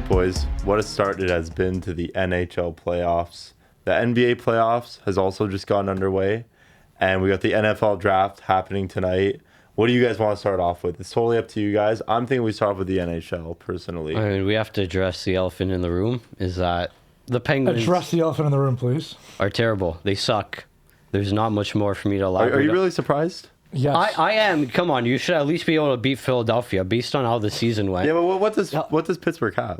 right, boys. What a start it has been to the NHL playoffs. The NBA playoffs has also just gotten underway, and we got the NFL draft happening tonight. What do you guys want to start off with? It's totally up to you guys. I'm thinking we start off with the NHL, personally. I mean, we have to address the elephant in the room, is that the Penguins Address the elephant in the room, please. are terrible. They suck. There's not much more for me to elaborate. Are you really surprised? Yes. I am. Come on, you should at least be able to beat Philadelphia based on how the season went. Yeah, but what does Pittsburgh have?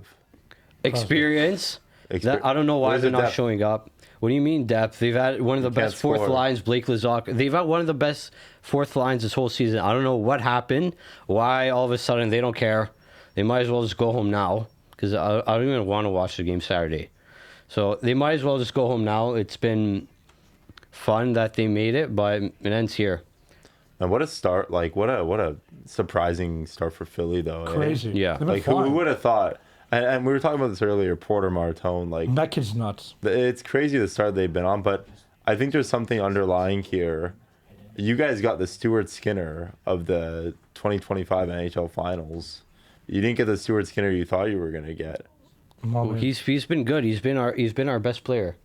Experience. I don't know What why is they're it, not depth? showing up. What do you mean depth? They've had one of the best fourth score. lines, Blake Lazak. They've had one of the best fourth lines this whole season. I don't know what happened. Why all of a sudden they don't care. They might as well just go home now because I don't even want to watch the game Saturday. So they might as well just go home now. It's been fun that they made it, but it ends here. And what a start! Like what a surprising start for Philly, though. eh? Crazy. Yeah. They've been Like who flying. would have thought? And we were talking about this earlier. Porter Martone, like That kid's nuts. it's crazy the start they've been on, but I think there's something underlying here. You guys got the Stuart Skinner of the 2025 NHL Finals. You didn't get the Stuart Skinner you thought you were gonna get. He's been good. He's been our best player.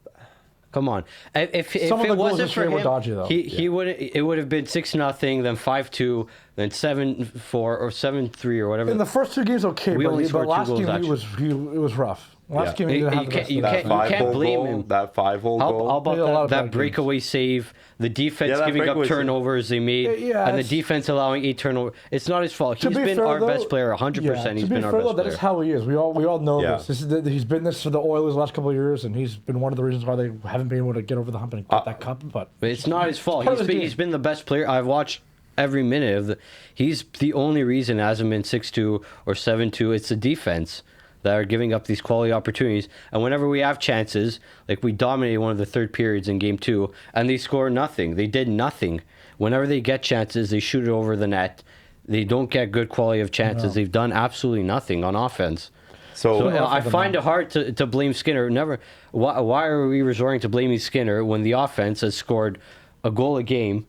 Come on. If Some of it the goals wasn't this for year were him, dodgy, though. he would it would have been 6-0, then 5-2, then 7-4 or 7-3 or whatever. In the first two games, okay, We but only the scored two last goals, game actually. it was rough. Last game he You didn't have the can't- best you of that. can't- That five-hole blame goal. him. That five-hole goal. How Made a lot about of that bad games. breakaway save, the defense Yeah, that giving up breakaway save. turnovers they made, Yeah, and the it's- defense allowing 8 turnovers? It's not his fault. To He's be been fair, our though, best player, 100%. He's been our fair, best though, that player. is how he is. We all know Yeah. this. He's been this for the Oilers the last couple of years, and he's been one of the reasons why they haven't been able to get over the hump and get that cup. But But it's not his fault. part of his game. He's been the best player. I've watched every minute of the. He's the only reason it hasn't been 6-2 or 7-2. It's the defense that are giving up these quality opportunities. And whenever we have chances, like we dominated one of the third periods in game 2, and they score nothing. They did nothing. Whenever they get chances, they shoot it over the net. They don't get good quality of chances. They've done absolutely nothing on offense. So I find it hard to blame Skinner. Never. Why are we resorting to blaming Skinner when the offense has scored a goal a game?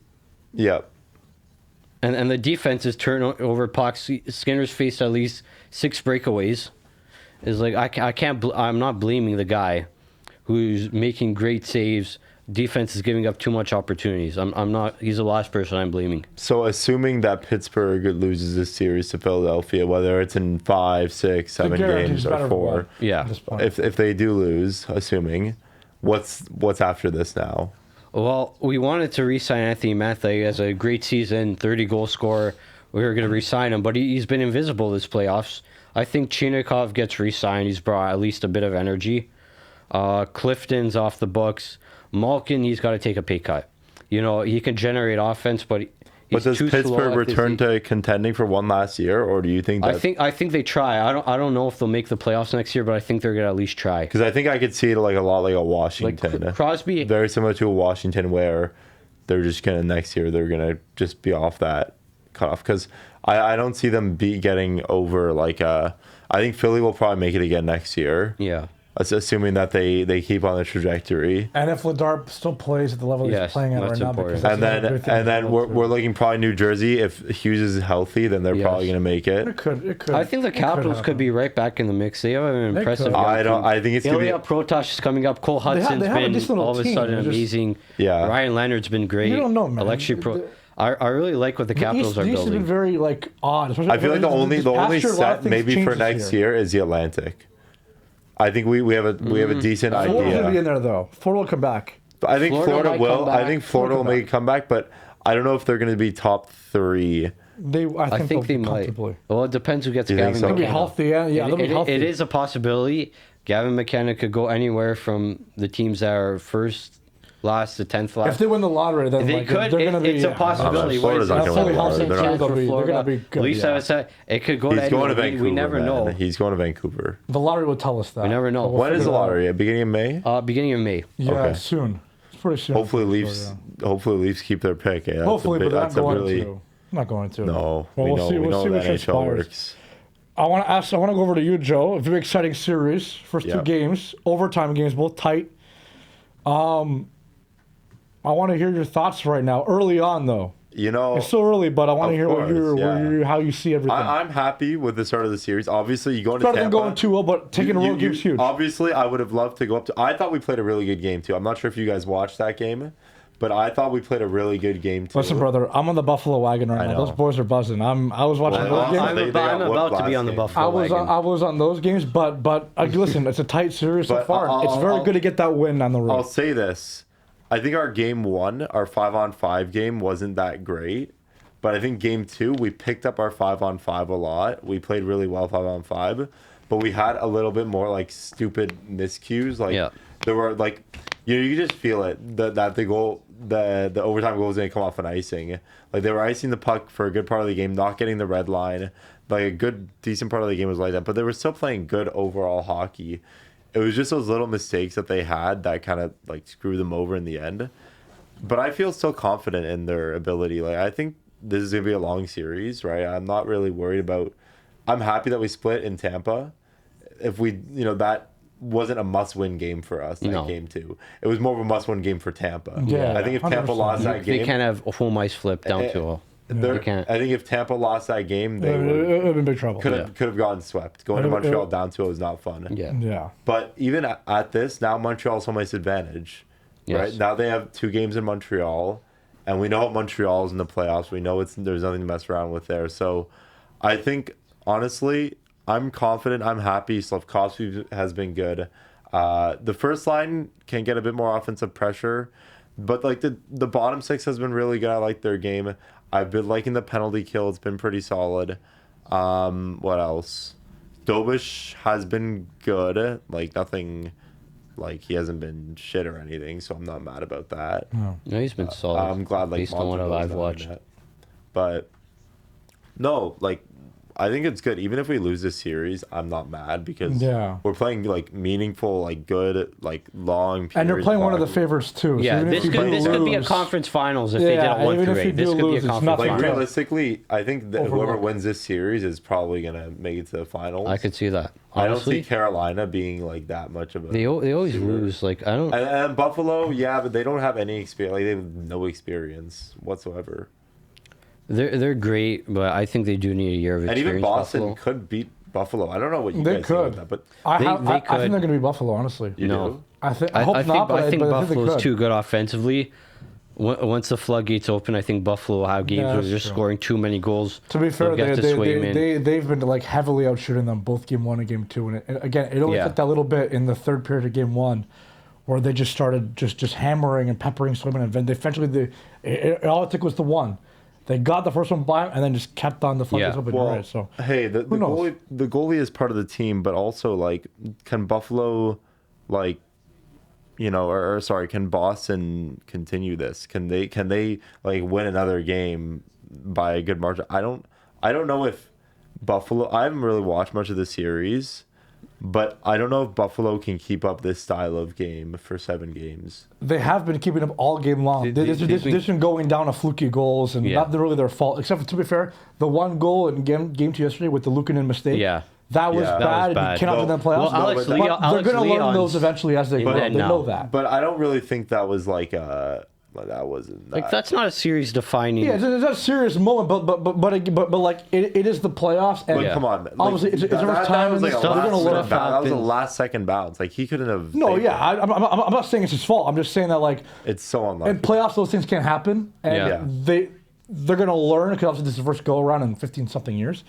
Yeah. And the defense is turning over pucks. Skinner's faced at least 6 breakaways. Is like I can't. I'm not blaming the guy who's making great saves. Defense is giving up too much opportunities. I'm not. He's the last person I'm blaming. So assuming that Pittsburgh loses this series to Philadelphia, whether it's in 5, 6, 7 games or 4, Yeah. at this point. if they do lose, assuming, what's after this now? Well, we wanted to re-sign Anthony Mantha as a great season, 30-goal scorer. We were going to re-sign him, but he's been invisible this playoffs. I think Chinikov gets re-signed. He's brought at least a bit of energy. Clifton's off the books. Malkin, he's got to take a pay cut. You know, he can generate offense, but he's But does too slow Pittsburgh at this return age. to contending for one last year, or do you think that? I think they try. I don't know if they'll make the playoffs next year, but I think they're going to at least try. Because I think I could see it like a lot like a Washington. Crosby, Very similar to a Washington where they're just going to next year, they're going to just be off that cutoff. Because I don't see them getting over like I think Philly will probably make it again next year. yeah. Assuming that they keep on the trajectory. and if Ladar still plays at the level Yes, he's playing at right that's now, important. because And that's another then good thing and then as we're, well, we're too. looking probably New Jersey. If Hughes is healthy, then they're Yes. probably going to make it. It could. I think the Capitals could be right back in the mix. They have an They impressive could. young I don't. team. I think it's going to Ilya be. Protas is coming up. Cole Hudson's they have a been decent little all of a team. sudden They're just- amazing. Yeah. Ryan Leonard's been great. You don't know, man. I really like what the Capitals the are East has building. been very like odd. especially- I feel like the only this past year, a lot of set things maybe for changed this next year is the Atlantic. I think we have a decent Florida's gonna be idea. in there though. Florida will come back. I think Florida Florida might will. come I back. think Florida will make a comeback, but I don't know if they're going to be top 3. I I think they they'll might. comfortably. Well, it depends who gets You think Gavin so? They'll be McKenna. healthy. Yeah, they'll be healthy. It is a possibility. Gavin McKenna could go anywhere from the teams that are first, last to 10th last. If they win the lottery, then They like, could. They're gonna be, It's a possibility. Florida's not What is gonna it? win the lottery. 50% They're not- chance for They're Florida. gonna be good, At least yeah. I would say it could go to He's going to anyone. Vancouver. We never man. know. He's going to Vancouver. The lottery will tell us that. We never know. But we'll When is figure the it out. lottery? At beginning of May? Beginning of May. Yeah, Okay. soon. It's pretty soon. Hopefully for Leafs. sure, Hopefully Leafs keep their pick. Yeah, yeah. that's Hopefully, but they're not that's a going really to. Not going to. no. Well, we we'll know see. we We'll know see the what NHL transpires. works. I want to go over to you, Joe. A very exciting series. First Yeah. 2 games, overtime games, both tight. I want to hear your thoughts right now. Early on, though, You know, It's still early, but I want to Of hear course, how you see everything. I'm happy with the start of the series. Obviously, you go into Better than Tampa. going 2-0, but taking a road game is huge. Obviously, I would have loved to go up to. I thought we played a really good game too. I'm not sure if you guys watched that game, but I thought we played a really good game too. Listen, brother, I'm on the Buffalo wagon right I now. know. Those boys are buzzing. I was watching Well, those also, games. they got I'm whooped about to be last on the game. Buffalo wagon. I was on those games, but listen, it's a tight series so But far. It's very I'll- good to get that win on the road. I'll say this: I think our game 1, our 5-on-5 game, wasn't that great. But I think game 2, we picked up our 5-on-5 a lot. We played really well 5-on-5, but we had a little bit more like stupid miscues. Like there were like, you could just feel it that the goal, the overtime goal was gonna come off an icing. Like they were icing the puck for a good part of the game, not getting the red line. Like a good decent part of the game was like that, but they were still playing good overall hockey. It was just those little mistakes that they had that kind of like screwed them over in the end. But I feel still confident in their ability. Like I think this is gonna be a long series, right? I'm not really worried about. I'm happy that we split in Tampa. If we, that wasn't a must-win game for us. That game 2, it was more of a must-win game for Tampa. Yeah, I think if Tampa 100%. lost that game, They can't have a home ice flip down to they can't. I think if Tampa lost that game, they It would have been big trouble. could have gotten swept. Going to It- Montreal down 2 was not fun. Yeah. Yeah. But even at this, now Montreal's home ice advantage, right? Yes. Now they have 2 games in Montreal, and we know what Montreal's in the playoffs. We know there's nothing to mess around with there. So I think, honestly, I'm confident. I'm happy. Slavkovsky has been good. The first line can get a bit more offensive pressure, but like the bottom 6 has been really good. I like their game. I've been liking the penalty kill. It's been pretty solid. What else? Dobish has been good. Like nothing, like he hasn't been shit or anything. So I'm not mad about that. No, he's been solid. I'm glad like based on what Montembeau's I've not watched. in it. But no, like I think it's good. Even if we lose this series, I'm not mad because we're playing like meaningful, like good, like long. And they're playing one of the hockey. favorites too. Yeah, even if this you could do be a lose- conference finals if they did Yeah, it 1 even through if you 8. This do could be lose, a it's conference nothing Like finals. to- realistically, I think that Overlook. whoever wins this series is probably gonna make it to the finals. I could see that. I don't see Honestly, Carolina being like that much of a. they always lose. Like I don't. And Buffalo, yeah, but they don't have any experience. Like they have no experience whatsoever. They're great, but I think they do need a year of And experience. even Boston Buffalo. could beat Buffalo. I don't know what you They guys think could. about that, but I They think could. they're going to be Buffalo, honestly. you No. do. I hope not, but I think but they Buffalo's could. too good offensively. Once the floodgates open, I think Buffalo will have games Yeah, where that's they're just true. scoring too many goals. To be fair, They'll get to Swayman. they've been like heavily outshooting them both game 1 and game 2. And again, it only Yeah. took that little bit in the third period of game 1 where they just started just hammering and peppering Swayman. And then eventually, all it took was the one. They got the first one by him and then just kept on the floodgates Yeah. open. Well, Right, so hey, the knows? goalie is part of the team, but also like, can Buffalo, like, or sorry, can Boston continue this? Can they like win another game by a good margin? I don't know if Buffalo. I haven't really watched much of the series, but I don't know if Buffalo can keep up this style of game for 7 games. they have been keeping up all game long. This has been going down a fluky goals and not really their fault. Except for, to be fair, the one goal in game 2 yesterday with the Luukkonen mistake. Yeah. That was Yeah. bad. That was You bad. cannot do that in playoffs. Well, Alex but Lee- But Alex they're going to learn Leon's those eventually as they in go. that They now. know that. But I don't really think that was like that wasn't Like that's not a series defining. Yeah, it's a serious moment, but like it is the playoffs, and Like, come on. Like, obviously it's that first time was like a they're going to learn. last that was a happens. last second bounce. Like he couldn't have. No, saved yeah, it. I'm not saying it's his fault. I'm just saying that like It's so unlucky. in playoffs those things can't happen, and Yeah. they're going to learn because obviously this is the first go around in 15 something years,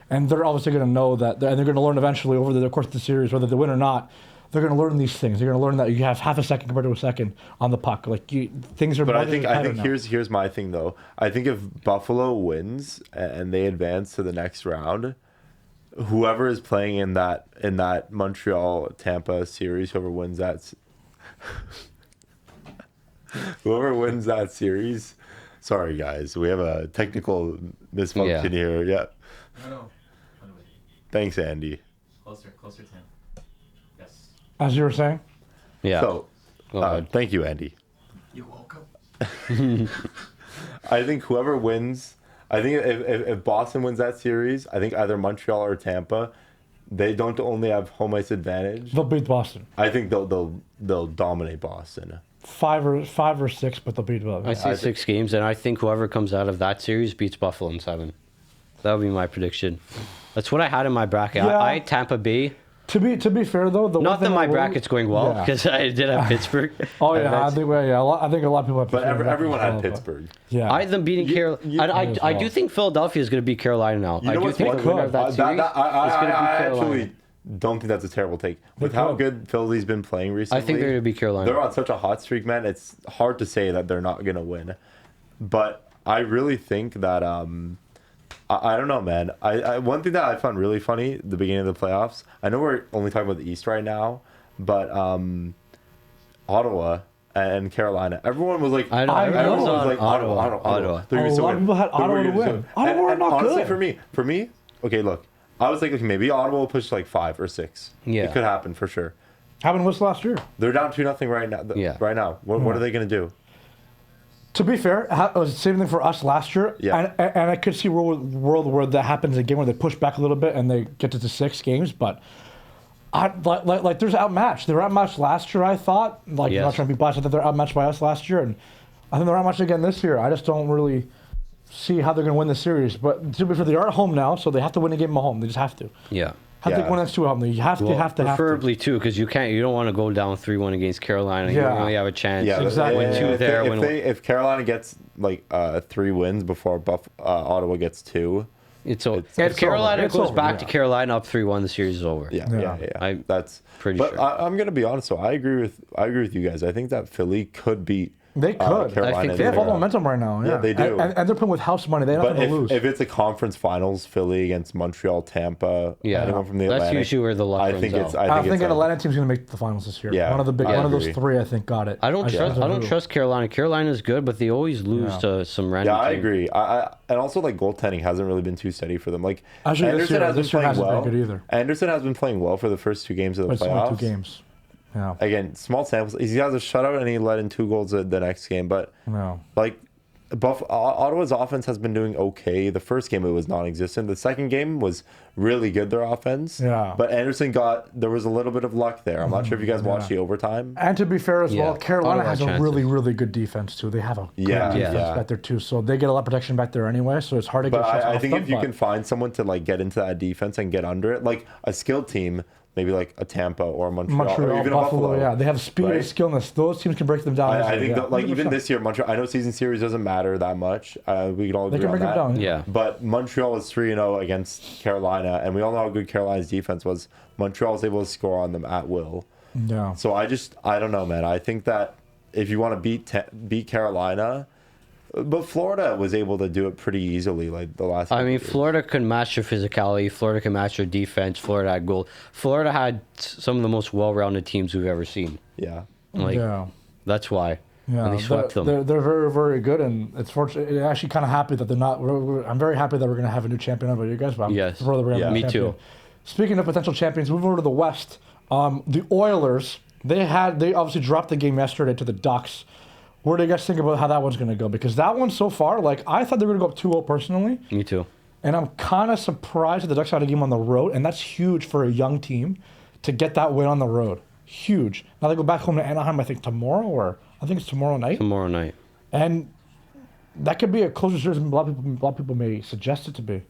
and they're obviously going to know that, and they're going to learn eventually over the course of the series whether they win or not. They're going to learn these things. They're going to learn that you have half a second compared to a second on the puck. Like things are. But I think now. here's my thing though. I think if Buffalo wins and they advance to the next round, whoever is playing in that Montreal Tampa series, whoever wins that series. Sorry guys, we have a technical misfunction here. Yeah. No. Thanks, Andy. Closer to him. Yes. As you were saying. Yeah. So, Go ahead. thank you, Andy. You're welcome. I think whoever wins, I think if Boston wins that series, I think either Montreal or Tampa, they don't only have home ice advantage. They'll beat Boston. I think they'll dominate Boston. five or six, but they'll beat Buffalo. I see 6 games, and I think whoever comes out of that series beats Buffalo in 7. That would be my prediction. That's what I had in my bracket. Yeah. I had Tampa Bay. To be fair though, Not that my bracket's going well, because I did have Pittsburgh. Oh yeah, I think a lot of people have. But Pittsburgh everyone as well, had but- Pittsburgh. Yeah, I had them beating Carolina. I do think Philadelphia is going to beat Carolina now. You know I do what's think funny? the winner of that series is going to beat I Carolina. actually don't think that's a terrible take. With how good Philly's been playing recently, I think they're going to beat Carolina. They're on such a hot streak, man. It's hard to say that they're not going to win. But I really think that I don't know, man. I one thing that I found really funny the beginning of the playoffs. I know we're only talking about the East right now, but Ottawa and Carolina. Everyone was like, I know, everyone everyone's was on like Ottawa. They're gonna A still lot of win. people had But we're Ottawa to gonna win. still- Ottawa are not honestly, good. for me, okay, look, I was like, okay, maybe Ottawa will push like 5 or 6. Yeah. It could happen for sure. happened with last year. They're down 2-0 right now. Yeah. Right now, what are they gonna do? To be fair, it was the same thing for us last year. Yeah. And I could see a world where that happens again, where they push back a little bit and they get to the 6 games. But like there's outmatched. They were outmatched last year, I thought. Like, I'm not Yes. trying to be biased. I thought they're outmatched by us last year. And I think they're outmatched again this year. I just don't really see how they're going to win the series. But to be fair, they are at home now, so they have to win a game at home. They just have to. Yeah. Have to win next 2 at home. You have to. Preferably 2, because you don't want to go down 3-1 against Carolina. You Yeah. only have a chance. Yeah, Exactly. Win 2 there. If Carolina gets like 3 wins before Ottawa gets 2, It's over. It's If Carolina It's goes over, back yeah. to Carolina up 3-1, the series is over. yeah. That's pretty but sure. I'm gonna be honest. So I agree with you guys. I think that Philly could beat. They could. Carolina. I think They have all the in the- momentum right now. Yeah, they do. And they're playing with house money. They have But nothing to lose. if it's a conference finals, Philly against Montreal, Tampa, Yeah. anyone from the That's Atlantic, usually where the luck I runs think it's. out. I I think it's an Atlanta team's going to make the finals this year. Yeah, one of the big, I one of those agree. 3, I think, got it. I don't trust Carolina. Carolina's good, but they always lose Yeah. to some random Yeah, I team. agree. I and also like goaltending hasn't really been too steady for them. Like Actually, this Anderson year- has been this year playing hasn't been well. good either. Anderson has been playing well for the first 2 games of the But it's playoffs. only 2 games. Yeah. Again, small samples. He has a shutout and he let in 2 goals the next game. But No. like, Ottawa's offense has been doing okay. The first game it was non-existent. The second game was really good. Their offense. Yeah. But Anderson there was a little bit of luck there. I'm not sure if you guys watched the overtime. And to be fair as well, Yeah. Carolina Ottawa has a chances. really, really good defense too. They have a good Yeah, defense yeah. back there too, so they get a lot of protection back there anyway. So it's hard to But get shots I off think them, if you but can find someone to like get into that defense and get under it, like a skilled team, maybe like a Tampa or a Montreal, or Montreal, even Buffalo, a Buffalo. yeah, they have speed right? and skillness. Those teams can break them down. I easily, think yeah. that, like even 100%. this year, Montreal. I know season series doesn't matter that much. We can all they agree can on break that. them down. Yeah. But Montreal was 3-0 against Carolina, and we all know how good Carolina's defense was. Montreal was able to score on them at will. Yeah. So I don't know, man. I think that if you want to beat Carolina, but Florida was able to do it pretty easily, like the last. I couple mean, years. Florida could match their physicality. Florida can match their defense. Florida had goal. Florida had some of the most well-rounded teams we've ever seen. Yeah. Like yeah. that's why. Yeah, And they swept them. They're very, very good, and it's fortunate. I'm actually kind of happy that they're not. I'm very happy that we're going to have a new champion over you guys. But I'm Yes. thrilled that we're gonna have a me champion. too. Speaking of potential champions, moving over to the West, the Oilers. They obviously dropped the game yesterday to the Ducks. What do you guys think about how that one's going to go? Because that one so far, like I thought they were going to go up 2-0 personally, Me too. and I'm kind of surprised that the Ducks had a game on the road, and that's huge for a young team to get that win on the road. Huge. Now they go back home to Anaheim, I think tomorrow it's tomorrow night. Tomorrow night. And that could be a closer series than a lot of people may suggest it to be.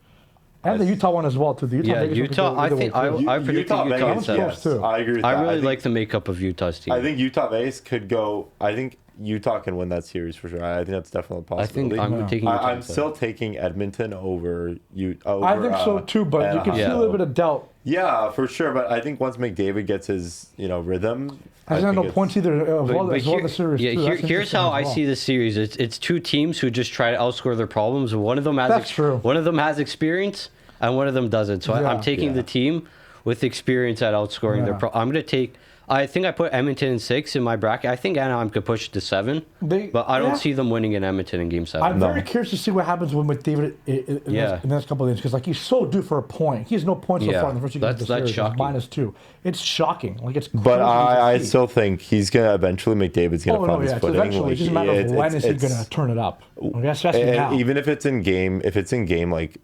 And the Utah one as well, too. The Utah, Yeah, Vegas one could Utah. go I either think way, too. I predicted Utah Utah. Vegas, was seven. close, too. I agree with I that. really think, like the makeup of Utah's team. I think Utah Vegas could go. I think Utah can win that series for sure. I think that's definitely a I think possibility. I'm taking Utah. I'm still taking Edmonton over Utah. I think so, too, but you can see Yeah. a little bit of doubt. Yeah, for sure. But I think once McDavid gets his rhythm, I Hasn't had think no it's- points either as well But as here- the series, yeah, too. That's here's interesting how as I well. see the series. It's 2 teams who just try to outscore their problems. One of them has That's true. One of them has experience, and one of them doesn't. So Yeah. I'm taking Yeah. the team with experience at outscoring their. Yeah. I'm going to take. I think I put Edmonton in 6 in my bracket. I think Anaheim could push it to 7, but I don't yeah. see them winning in Edmonton in Game 7. I'm very curious to see what happens with McDavid in the next couple of games because, like, he's so due for a point. He has no points so Yeah. far in the first 2 games of the That's series. He's shocking. -2. It's shocking. Like it's. But crazy I to see. still think he's gonna eventually McDavid's gonna Oh find no, his yeah. It's footing. eventually, Like, it's just a matter of when is he it's- gonna turn it up. Okay, especially now. And even if it's in game, like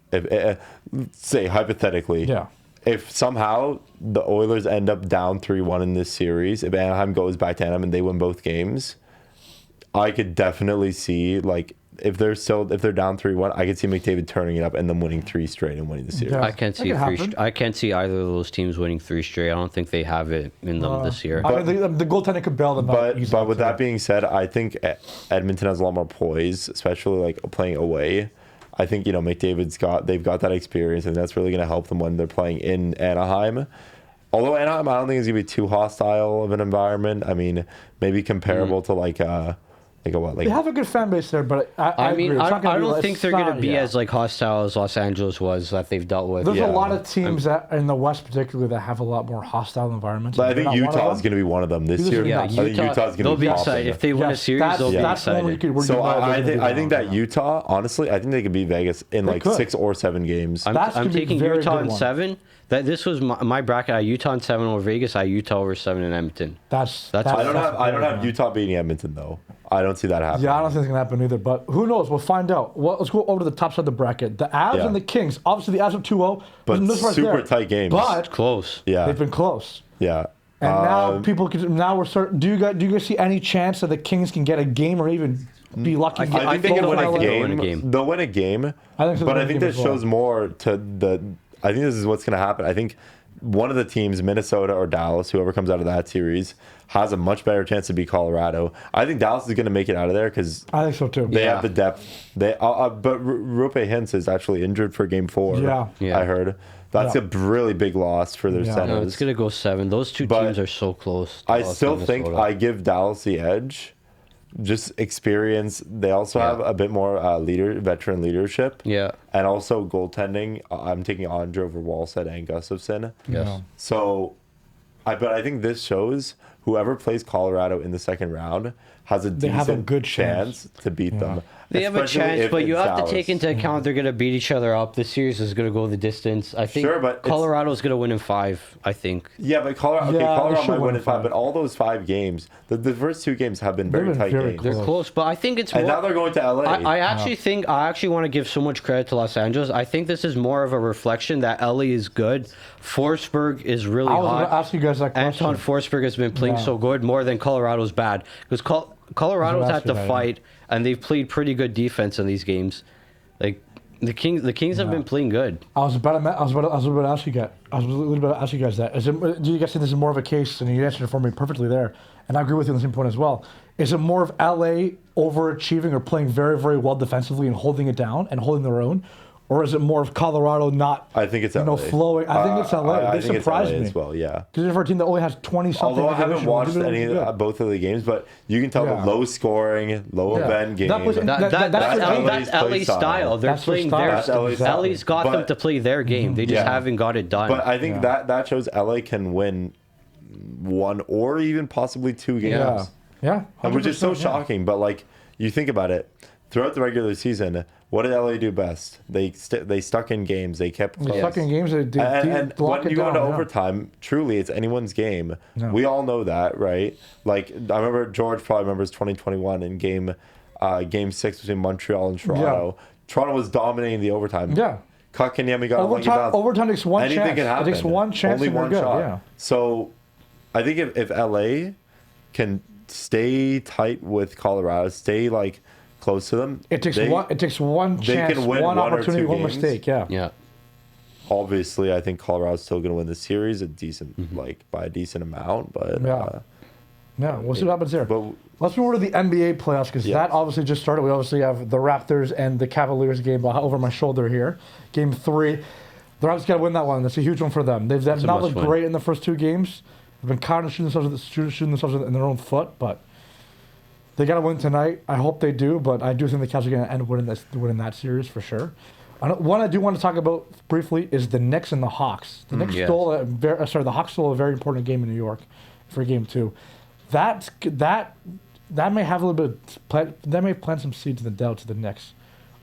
say hypothetically, Yeah. if somehow the Oilers end up down 3-1 in this series, if Anaheim goes back to Anaheim and they win both games, I could definitely see like if they're down 3-1, I could see McDavid turning it up and them winning 3 straight and winning the series. Yeah. I can't see That could happen. I can't see either of those teams winning 3 straight. I don't think they have it in them this year. I mean, the goaltending could bail them out. But with that being said, I think Edmonton has a lot more poise, especially like playing away. I think they've got that experience, and that's really going to help them when they're playing in Anaheim. Although Anaheim, I don't think it's going to be too hostile of an environment. I mean, maybe comparable to like they have a good fan base there, but I mean, agree. I don't think they're going to be as like hostile as Los Angeles was that they've dealt with. There's Yeah. a lot of teams that in the West, particularly, that have a lot more hostile environments. But I think They're not one of Utah is them. going to be one of them this Utah's year. gonna Yeah, be I think Utah, Utah's they'll going to be popping. excited. If they win a Yes, series, they'll be that's one where you excited. could. So I think think that Utah, honestly, I think they could beat Vegas in like could. 6 or 7 games. I'm That could be taking very Utah good in one. 7. This was my bracket. I had Utah in 7 over Vegas. I had Utah over 7 in Edmonton. That's I I don't very have good. Utah beating Edmonton though. I don't see that happening. Yeah, I don't think it's gonna happen either. But who knows? We'll find out. Well, let's go over to the top side of the bracket. The Avs Yeah. and the Kings. Obviously, the Avs are 2-0. But There's no surprise super there. tight games. But Close. Yeah. they've been close. Yeah. And now people can. Now we're certain. Do you guys see any chance that the Kings can get a game or even be lucky? to get I think they can full win a final? game. They'll win a game. I think so, But they'll I win think a this game as well. shows more to the. I think this is what's going to happen. I think one of the teams, Minnesota or Dallas, whoever comes out of that series, has a much better chance to beat Colorado. I think Dallas is going to make it out of there because I think so too. they Yeah. have the depth. But Rupe Hintz is actually injured for Game 4. Yeah. I heard. That's Yeah. a really big loss for their Yeah. centers. No, it's gonna go 7. Those two But teams are so close. I Dallas still and think Minnesota. I give Dallas the edge. Just experience. They also have a bit more veteran leadership. Yeah. And also goaltending. I'm taking Andre over Wallstead and Gustafsson. Yes. Yeah. So, but I think this shows whoever plays Colorado in the second round has a decent have a good chance. to beat them. They have a Especially chance, if but you it's have to Dallas. take into account they're going to beat each other up. The series is going to go the distance. I think Sure, but it's- Colorado's going to win in 5, I think. Yeah, but Colorado, Yeah, they Colorado should might win win in in 5, 5. but all those 5 games, the first 2 games have been very been tight very games. They're Close. close, but I think it's And more... now they're going to LA. I actually want to give so much credit to Los Angeles. I think this is more of a reflection that LA is good. Forsberg is really I was going to hot. ask you guys that question. Anton Forsberg has been playing Yeah. so good, more than Colorado's bad. Because Colorado's ask had you to that, fight, and they've played pretty good defense in these games. Like the Kings have been playing good. I was about to ask you guys. I was literally about to ask you guys that. Do you guys think this is more of a case? And you answered it for me perfectly there. And I agree with you on the same point as well. Is it more of LA overachieving or playing very, very well defensively and holding it down and holding their own, or is it more of Colorado not? I think it's LA. Flowing. I think it's LA. I They think it's surprised LA me as well, yeah. because for a team that only has 20 something. Although I haven't watched both of the games, but you can tell Yeah. the low scoring, low Yeah. event game. That was- That's LA's LA play style. style. They're That's their playing style. their. That's LA's style. LA's got them But- to play their game. They just Yeah. haven't got it done. But I think that shows LA can win 1 or even possibly 2 games. Yeah. Yeah. And which is so 100%, yeah. shocking, but like you think about it, throughout the regular season, what did LA do best? They stuck in games. They kept close. They're stuck in games. They And lock when it you go down, into yeah. overtime, truly, it's anyone's game. Yeah. We all know that, right? Like I remember George probably remembers 2021 in game 6 between Montreal and Toronto. Toronto was dominating the overtime. Yeah. Kotkaniemi got a lucky bounce. Overtime takes one Anything chance. can happen. It takes one chance Only and you're one good. shot. Yeah. So I think if LA can stay tight with Colorado, stay like close to them, It takes one they chance, can win one one or opportunity, 2 one games. mistake. Yeah. yeah. Obviously, I think Colorado's still going to win the series by a decent amount, but Yeah. Yeah, we'll see what happens there. But Let's move over to the NBA playoffs because Yes. that obviously just started. We obviously have the Raptors and the Cavaliers game over my shoulder here. Game 3. The Raptors got to win that one. That's a huge one for them. They've not looked must-win. great in the first 2 games. They've been kind of shooting themselves in their own foot, but they got to win tonight. I hope they do, but I do think the Cavs are going to end up winning that series for sure. One I do want to talk about briefly is the Knicks and the Hawks. The Knicks yes. the Hawks stole a very important game in New York for game 2. That may have a little bit. That may plant some seeds in the doubt to the Knicks.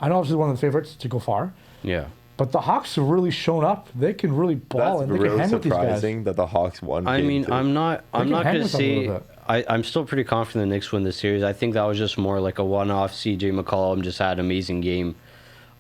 I know obviously one of the favorites to go far, Yeah. but the Hawks have really shown up. They can really ball that's and they can really hang with these guys. surprising that the Hawks won. I game mean, 2. I'm not can going hang to with them a say. little bit. I'm still pretty confident the Knicks win this series. I think that was just more like a one-off. CJ McCollum just had an amazing game.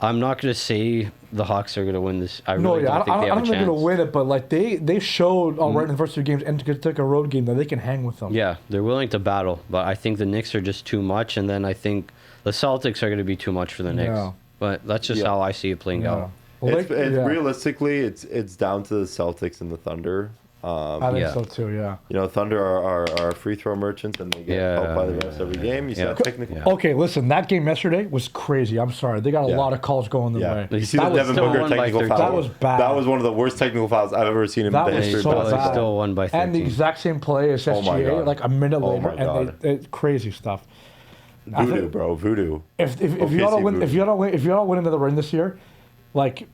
I'm not gonna say the Hawks are gonna win this. I No, really yeah, don't think they I have don't a think they're chance. gonna win it, but like they showed already in the first 2 games and to take a road game that they can hang with them. Yeah, they're willing to battle, but I think the Knicks are just too much, and then I think the Celtics are gonna be too much for the Knicks. Yeah. But that's just Yeah. how I see it playing Yeah. out. Well, It's realistically, it's down to the Celtics and the Thunder. I think Yeah. so too. Yeah. You know, Thunder are free throw merchants, and they get helped by the refs every game. You see Yeah. that technical. Yeah. Okay, listen, that game yesterday was crazy. I'm sorry, they got a Yeah. lot of calls going their Yeah, way. you see That the was Devin still Booker won by technical 13. foul. That was bad. That was one of the worst technical fouls I've ever seen in That the was history so of But basketball. they bad. still won by 13. And the exact same play as Oh my SGA, God. like a minute Oh later, my and God. it's crazy stuff. I Voodoo, think- bro, voodoo. If you OKC don't win, voodoo. if you don't win another ring this year, like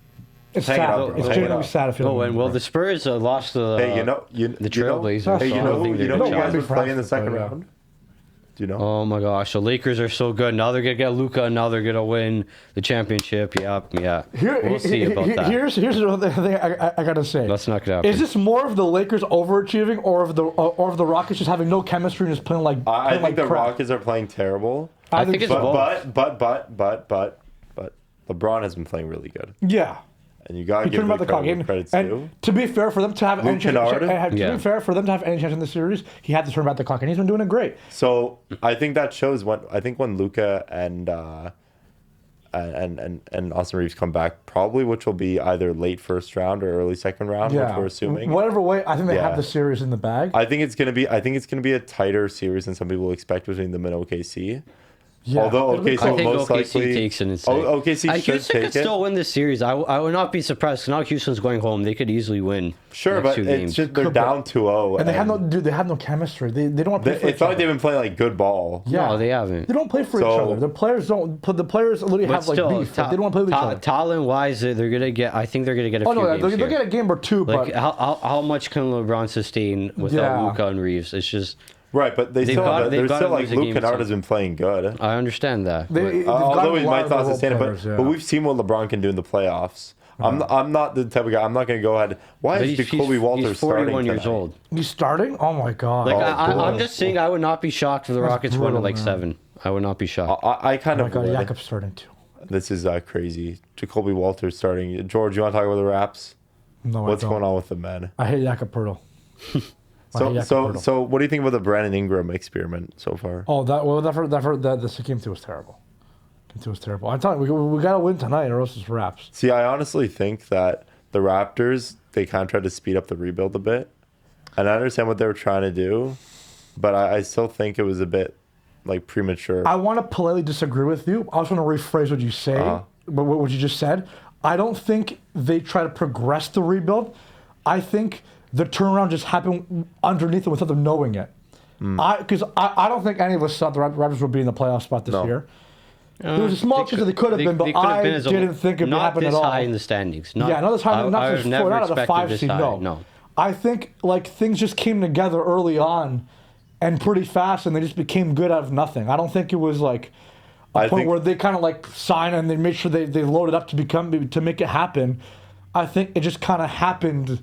it's Hang it sad. up, bro. It's Hang it genuinely up. sad if you don't Oh, win. and well, the Spurs lost the Hey, the Trailblazers. Hey, Hey, you you know know, who- you know don't who you wanna guys be would play in the proud, second but yeah. round? Do you know? Oh my gosh, the Lakers are so good. Now they're gonna get Luka, and now they're gonna win the championship. Yep, yeah. We'll see about that. Here's another thing I gotta say. That's not gonna happen. Is this more of the Lakers overachieving, or of the Rockets just having no chemistry and just playing like I playing think like the crap? Rockets are playing terrible. I think it's both. But LeBron has been playing really good, Yeah. and you gotta He give turned the out the clock. credits And too. to be fair, for them to have any Luke chance, Kennard? to Yeah. be fair for them to have any chance in the series, he had to turn back the clock, and he's been doing it great. So I think that shows when Luca and Austin Reeves come back, probably, which will be either late first round or early second round, which we're assuming. Whatever way, I think they Yeah. have the series in the bag. I think it's gonna be a tighter series than some people expect between them and OKC. Yeah. Although It'll be OKC close. I think most OKC likely takes it insane. OKC should Houston take could it. still win this series. I would not be surprised. 'Cause now Houston's going home. They could easily win. Sure, the next but 2 it's games. just they're down 2-0. and they have no chemistry. They don't want to play for It's each not like other. they've been playing like good ball. Yeah. No, they haven't. They don't play for each So- other. The players literally But have like still, beef. Like, they don't want to play with each other. talent wise, they're gonna get. I think they're gonna get a Oh few no, games they'll here. get a game or two, Like but how much can LeBron sustain without Yeah. Luka and Reeves? It's just Right, but They've got- they've they're got to still like lose a Luke game Kennard or has been playing good. I understand that. they, but- they've Although gotten he a lot might of not the role sustain it, players, but we've seen what LeBron can do in the playoffs. I'm not the type of guy. I'm not going to go ahead. Why but is Jacoby Walters he's starting 41 years tonight? old. He's starting. Oh my god! Like Oh, I'm boy. just saying, I would not be shocked if the That's Rockets won brutal, at like man. 7. I would not be shocked. I kind oh my of god, would. Jakob's starting too. This is crazy. Jacoby Walters starting. George, you want to talk about the Raps? No, What's I don't. going on with them, man? I hate Jakob Pertl. So what do you think about the Brandon Ingram experiment so far? Oh, that the Game 2 was terrible. Game 2 was terrible. I'm telling you, we got to win tonight, or else it's wraps. See, I honestly think that the Raptors, they kind of tried to speed up the rebuild a bit. And I understand what they were trying to do, but I still think it was a bit like premature. I want to politely disagree with you. I just want to rephrase what you say, what you just said. I don't think they try to progress the rebuild. I think the turnaround just happened underneath them without them knowing it. Because I don't think any of us thought the Raptors would be in the playoff spot this No. year. There was a small chance that they could have been, but could have I been as a- didn't think it would not happen this at all. high in the standings. Not, Yeah, not as high, I not would as never not at a expected 5 this seed. high. No, I think like things just came together early on, and pretty fast, and they just became good out of nothing. I don't think it was like a I point think- where they kind of like sign and they made sure they loaded up to make it happen. I think it just kind of happened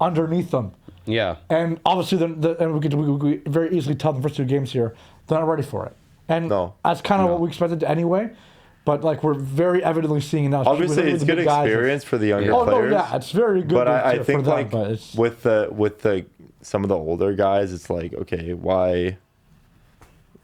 underneath them, Yeah. and obviously and we could very easily tell the first 2 games here they're not ready for it, and No. that's kind of what we expected anyway. But like we're very evidently seeing now. Obviously, with it's the good big guys. experience for the younger Oh players. no, yeah, it's very good. But I for think them, like but it's, with the some of the older guys, it's like, okay, why?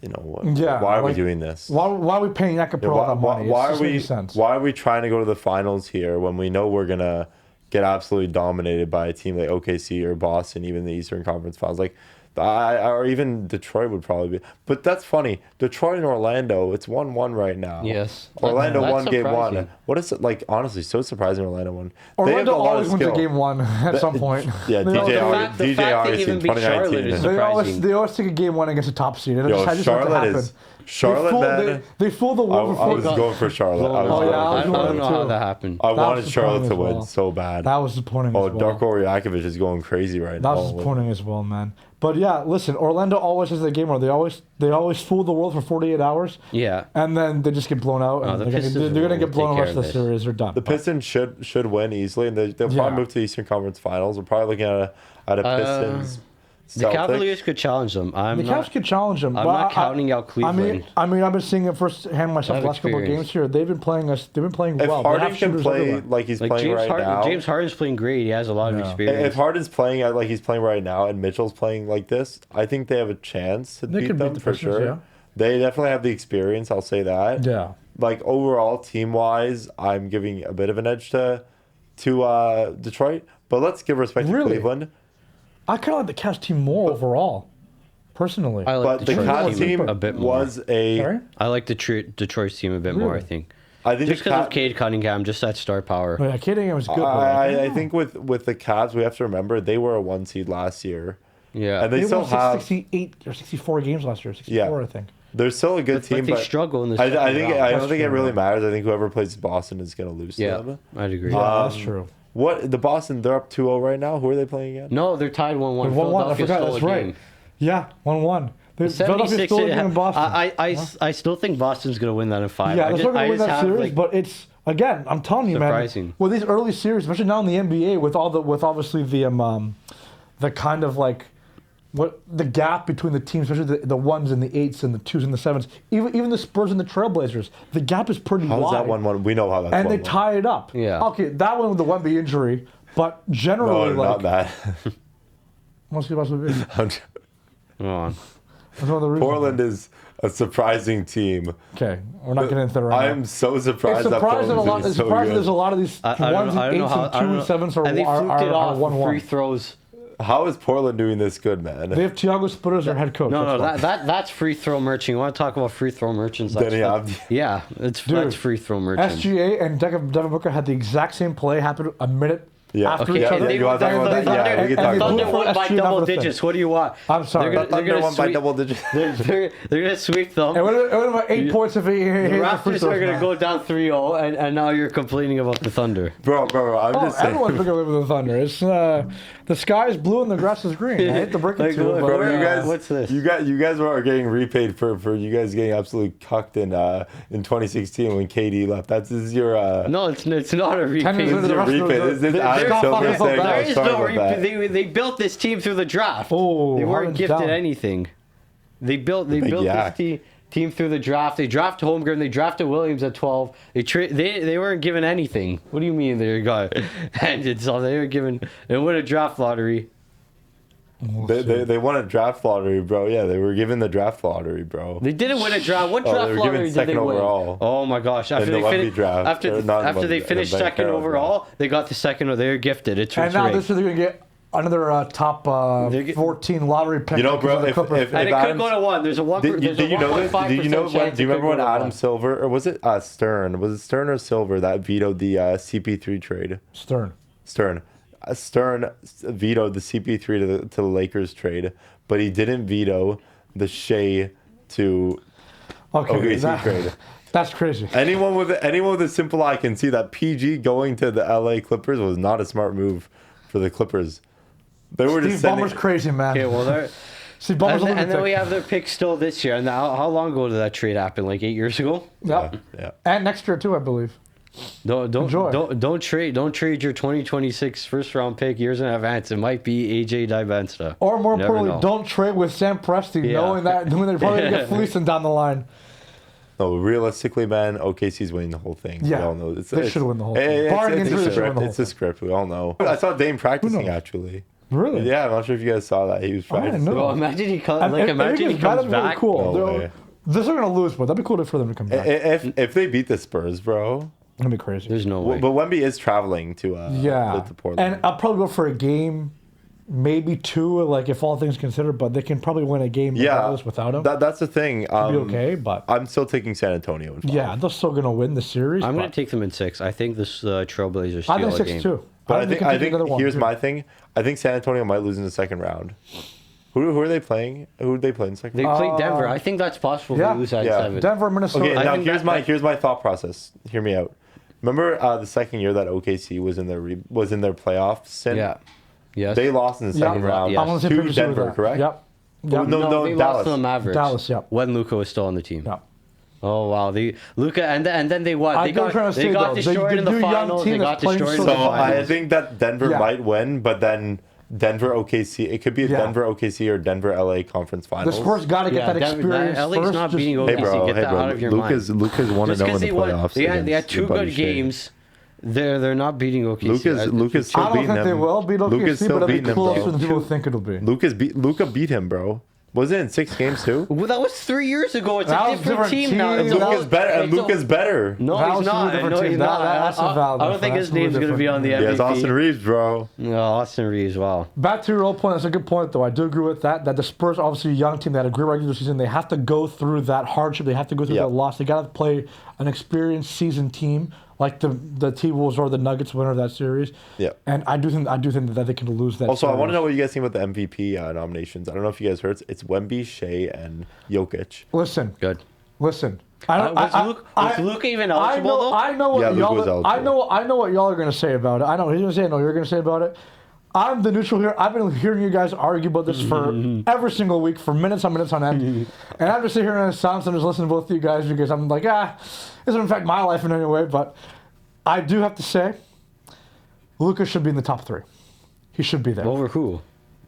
Yeah, why are we like, doing this? why are we paying Jakob Pertl all that money? Why It are doesn't we? make sense. Why are we trying to go to the finals here when we know we're gonna get absolutely dominated by a team like OKC or Boston, even the Eastern Conference Finals? Like, or even Detroit would probably be. But that's funny. Detroit and Orlando, it's 1-1 right now. Yes. Orlando That's won game 1. surprising. What is it like? Honestly, so surprising. Orlando won. Orlando a lot always of wins a skill. game 1 at some point. Yeah, They DJ always- August- the DJ fact they August even in beat Charlotte 2019. is they surprising. always take a game 1 against a top seed. And Yo, I just Charlotte let it happen. is Charlotte, man. They fooled the world I before. was going for Charlotte. I was Oh, going yeah, for I don't Charlotte. know how too. that happened. I That wanted was Charlotte disappointing to as win well. so bad. That was disappointing. Oh, as well. Darko Rajakovic is going crazy right That now. was disappointing as well, man. But yeah, listen, Orlando always has the game where they always fool the world for 48 hours, Yeah. and then they just get blown out. No, And the they're Pistons gonna will get blown the take rest care of the of this. series. They're done. The Pistons should win easily, and they'll Yeah. probably move to the Eastern Conference Finals. We're probably looking at a Pistons The Cavaliers could challenge them. The Cavs could challenge them. I'm not counting out Cleveland. I mean, I've been seeing it firsthand myself the last couple of games here. They've been playing us. They've been playing If well. Harden can play like he's playing James right now, James Harden's playing great. He has a lot of experience. if Harden's playing like he's playing right now, and Mitchell's playing like this, I think they have a chance to beat them for sure. Yeah. They definitely have the experience. I'll say that. Yeah. Like overall, team wise, I'm giving a bit of an edge to Detroit. But let's give respect to Cleveland. I kind of like the Cavs team more overall, personally. I like But the Cavs team a bit more. Sorry? I like the Detroit's team a bit more. I think. I think Just because of Cade Cunningham, just that star power. Yeah, Cunningham was good. I think with the Cavs, we have to remember they were a 1 seed last year. Yeah, And they still won have 68 or 64 games last year. 64, I think. They're still a good team, but they struggle in the I second think round. I don't think it really matters. I think whoever plays Boston is going to lose to them. I'd agree. Yeah, that's true. What the Boston? They're up 2-0 right now. Who are they playing again? No, they're tied 1-1. 1-1. I Philadelphia forgot. stole That's a right. game. Yeah, 1-1. Philadelphia 76. stole a game in Boston. I still think Boston's going to win that in 5. Yeah, they're still going to win that series, like, but it's again, I'm telling you, surprising. man. With these early series, especially now in the NBA, with obviously the kind of like what the gap between the teams, especially the 1s and the 8s and the 2s and the 7s, even the Spurs and the Trailblazers, the gap is pretty wide. How's that 1-1? We know how that's and 1-1. they tie it up. Yeah. Okay, that one with the Wemby injury, but generally, No, not that. What's the possibility? I'm Come on. That's one of the reasons. Portland is a surprising team. Okay, we're not getting into it right now. I'm so surprised It's that surprising Portland is so good. there's a lot of these I don't know 1s, how. 8s, and 2 and 7s are And they fluked it off with 1-1. free throws. How is Portland doing this good, man? They have Thiago Splitter as their head coach. No, That's why. that's free throw merchant. You want to talk about free throw merchants? Denny Avdija. Yeah, that's free throw merchant. SGA and Devin Booker had the exact same play happen a minute after Okay, each and other. they you want to talk about that? Yeah, we can talk about Thunder that. won by SGA double number digits. thing. What do you want? I'm sorry. Thunder won by double digits. They're gonna sweep them. It would have been 8 points if he hit The the free Raptors throws. are gonna man. go down 3-0, and now you're complaining about the Thunder. Bro, I'm just saying. Everyone's been going with the Thunder. It's the sky is blue and the grass is green. I hate to break it Like, to you, look, but Bro, you guys, what's this? You guys are getting repaid for you guys getting absolutely cucked in 2016 when KD left. This is your No, it's not a repeat. 10 years this is into your the rest of repaid. the- This is they're Alex not Silver fucking saying, about There that. "Oh, is sorry no about that." repeat. They built this team through the draft. Oh, They weren't Harden's gifted down. anything. They built yak. this team through the draft. They drafted Holmgren. They drafted Williams at 12. They weren't given anything. What do you mean they got handed something? They were given. They won a draft lottery. They won a draft lottery, bro. Yeah, they were given the draft lottery, bro. They didn't win a draft. What Oh, they draft were given lottery did second they win? overall. Oh my gosh! After In they the Wemby finished, draft. after, Or not after they Wemby, finished Ben second Carroll overall, they got the second. They were gifted. It's And now rigged. this year they're going to get another top They're get- 14 lottery pick. You know, bro, because of the if Clippers. And it could Adams- go to 1. There's a 1. Did There's a you know this? 1.5% Did you know chance when? it Do you could remember go when to Adam 1. Silver or was it Stern? Was it Stern or Silver that vetoed the CP3 trade? Stern. Stern. Stern vetoed the CP3 to the Lakers trade, but he didn't veto the Shea to OKC trade. That's crazy. Anyone with a simple eye can see that PG going to the LA Clippers was not a smart move for the Clippers. They were just Steve Ballmer's sending. crazy, man. Okay, well, they're. Steve Ballmer's a And then we lunatic. have their pick still this year. And how long ago did that trade happen? Like 8 years ago? Yep. Yeah. And next year, too, I believe. Enjoy. Don't trade your 2026 first round pick years in advance. It might be AJ Dybantsta. Or more Never importantly, know. don't trade with Sam Presti, Yeah. knowing they're probably going to get fleecing down the line. No, realistically, man, OKC's winning the whole thing. Yeah. We all know. They should win the whole thing. Barring It's injury, a they should win script. the whole It's a script. We all know. I saw Dame practicing, knows? actually. Really? Yeah, I'm not sure if you guys saw that. He was I didn't practicing. know. Well, imagine he comes. And- Like and imagine he again, comes that'd be really back. cool. No They're way. going to lose, but that'd be cool for them to come back. If they beat the Spurs, bro. That'd be crazy. There's no way. But Wemby is traveling to Yeah. to Portland. And I'll probably go for a game, maybe 2, like if all things considered, but they can probably win a game regardless without him. That's the thing. Be okay, but I'm still taking San Antonio in 5. yeah, they're still going to win the series. I'm going but to take them in 6. I think this Trailblazers steal I think a 6 game. too. But think they I can take think another one, here's too. my thing. I think San Antonio might lose in the second round. Who are they playing? Who did they play in the second They round? played Denver. I think that's possible yeah. to lose at Yeah. 7. Denver, Minnesota. Okay, I now think here's my thought process. Hear me out. Remember the second year that OKC was in their playoff stint? Yeah. Yes. They lost in the second round Yeah. I'm on the same to page with you with Denver, that. correct? Yep. Oh, Yep. no, they Dallas. lost to the Mavericks. Dallas, yep. When Luka was still on the team. Yep. Oh wow, Luka and then they what? I They get what got you're trying to say, they got though. destroyed They in the do young finals. team They got that's playing destroyed in so the So I finals. think that Denver Yeah. might win, but then Denver OKC. It could be a Yeah. Denver OKC or Denver LA conference The finals. Spurs got to get that experience LA's first. not just- beating OKC. Hey bro, Get that out of your Luka's mind. Luka's want to Just know in because the they won, playoffs. they had against two your buddy good Shea. games. They're not beating OKC. Luka's still I don't beating think they them. will beat Luka's OKC, still but it'll be beating them, closer bro. than people think it'll be. Luka beat him, bro. Was it in 6 games too? Well, that was 3 years ago. It's That a was different different team now. team. It's Luka's all- better. And it's all- Luka's better. No, That he's was two not. different No, teams. he's not. That's a valid I don't think difference. his name's going to be on the Yeah, MVP. it's Austin Reeves, bro. No, Austin Reeves. Wow. Back to your old point. That's a good point, though. I do agree with that. That the Spurs, obviously a young team, that had a great regular season. They have to go through that hardship. They have to go through Yeah. that loss. They got to play an experienced seasoned team like the T-Wolves or the Nuggets winner of that series. Yeah. And I do think that they can lose that. Also, I want to series. know what you guys think about the MVP nominations. I don't know if you guys heard. It's Wemby, Shea, and Jokic. Listen. Good. Listen. I don't. Was Luka even eligible, though? I know what Yeah, Luka y'all. was eligible. I know what y'all are gonna say about it. I know he's gonna say. I know you're gonna say about it. I'm the neutral here. I've been hearing you guys argue about this for every single week, for minutes on end. And I'm just sitting here in silence and just listening to both of you guys because I'm like, this doesn't affect my life in any way. But I do have to say, Luka should be in the top 3. He should be there. Over who?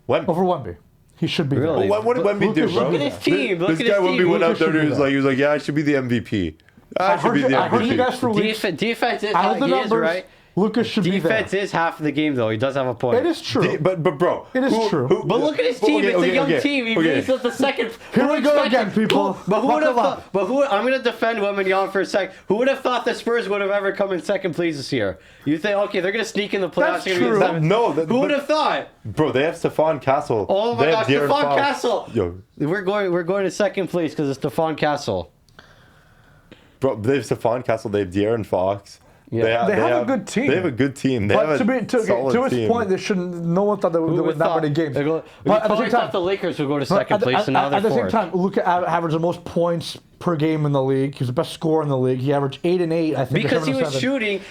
Wemby. Over Wemby. He should be Really? there. What did Wemby do, Luka bro? should be Look at his team. Look This at guy his Wemby team. went out Luka there should and be he was like, yeah, I should be the MVP. I should be the I heard you guys MVP. for weeks. Defense is I how heard the he is, numbers. right? Luka should be there. Defense is half the game, though. He does have a point. It is true. But bro, It is true. But look at his team. Okay, It's okay, a young okay, team. He okay. raised up the second. Here we go again, people. But who would have Buckle thought? up. But who? I'm going to defend Wembanyama for a sec. Who would have thought the Spurs would have ever come in second place this year? You think, okay, they're going to sneak in the playoffs. That's they're gonna be true. seventh. No, Who would have thought? Bro, they have Stephon Castle. Oh my They gosh, have De'Aaron Stephon Fox. Castle. Yo, We're going to second place because it's Stephon Castle. bro, they have Stephon Castle. They have De'Aaron Fox. Yeah. They have a good team. They have a good team. They But have to his team. point, they shouldn't. No one thought they would win that many games. But at the same time, the Lakers would go to second place, and now they're at the same fourth. time, Luka averaged the most points per game in the league. He was the best scorer in the league. He averaged 8 and 8. I think or Because he 7 and was 7. shooting.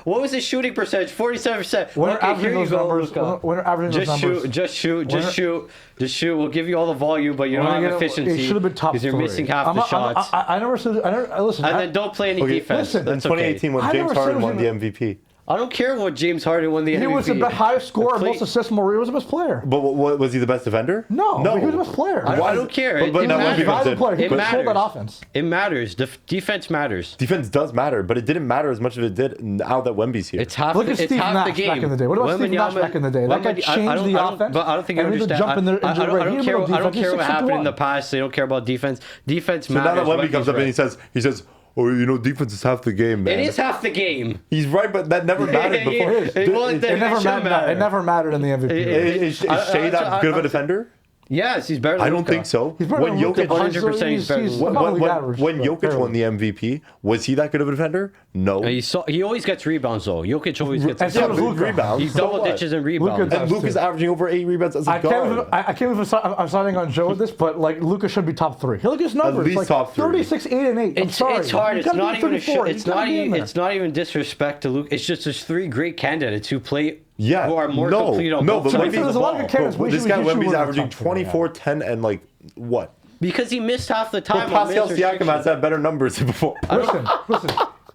What was his shooting percentage? 47%. When they're Okay, averaging here you those go, numbers, Luka. when they're averaging those Just numbers, shoot, just shoot, When just they're- shoot, just shoot. We'll give you all the volume, but you don't when have they efficiency. He should have been top 3. because you're missing half the shots. I never said. Listen. And then don't play any Okay, defense. listen, In That's okay. 2018, when I James never said Harden it was won the in MVP. I don't care what James Harden won the MVP. he was the highest scorer, Clay- most assists, more. He was the best player. But what, was he the best defender? No, no. but he was the best player. I don't care. But It now matters. Wemby comes in. Player. He It controlled that matters. offense. It matters. Defense matters. Defense does matter, but it didn't matter as much as it did now that Wemby's here. It's half. Look at it's Steve half Nash the game. back in the day. What about Steve Nash Wembanyama- back in the day? That guy Wembanyama- changed the offense. But I don't think you and he understand. didn't jump in there. I don't care. I don't care He's what 6 happened in 1. the past. They don't care about defense. Defense so matters. now that Wemby comes Wemby's up and right. he says, oh, defense is half the game, man. It is half the game. He's right, but that never mattered before. Well, It never should mattered. It never mattered in the MVP. Is Shea that good of a defender? Yes, he's better than I don't Luka. think so. He's better When than Luka, Jokic, but 100% he's better than he's Luka. above league average, when but Jokic barely. won the MVP, was he that good of a defender? No. He always gets rebounds though. Jokic always gets And so does Luka. rebounds. He's So double what? ditches and rebounds. Luka And does. Luka's averaging over 8 rebounds as a I can't guard. believe I'm siding on Joe with this, but like Luka should be top 3. Look at his numbers. least like top 3. 36, 8 and 8. I'm It's sorry. hard. You It's gotta not be even. 34. It's You gotta not be in even. there. It's not even disrespect to Luke. It's just there's 3 great candidates who play. Yeah, Who are more no, complete on no, both but sides. Wemby's There's a lot of good candidates. Bro, We this should- guy we should Wemby's win the averaging top 3, yeah. 24, 10, and like what? Because he missed half the time. Well, on Pascal minutes Siakam restrictions. has had better numbers before. Listen.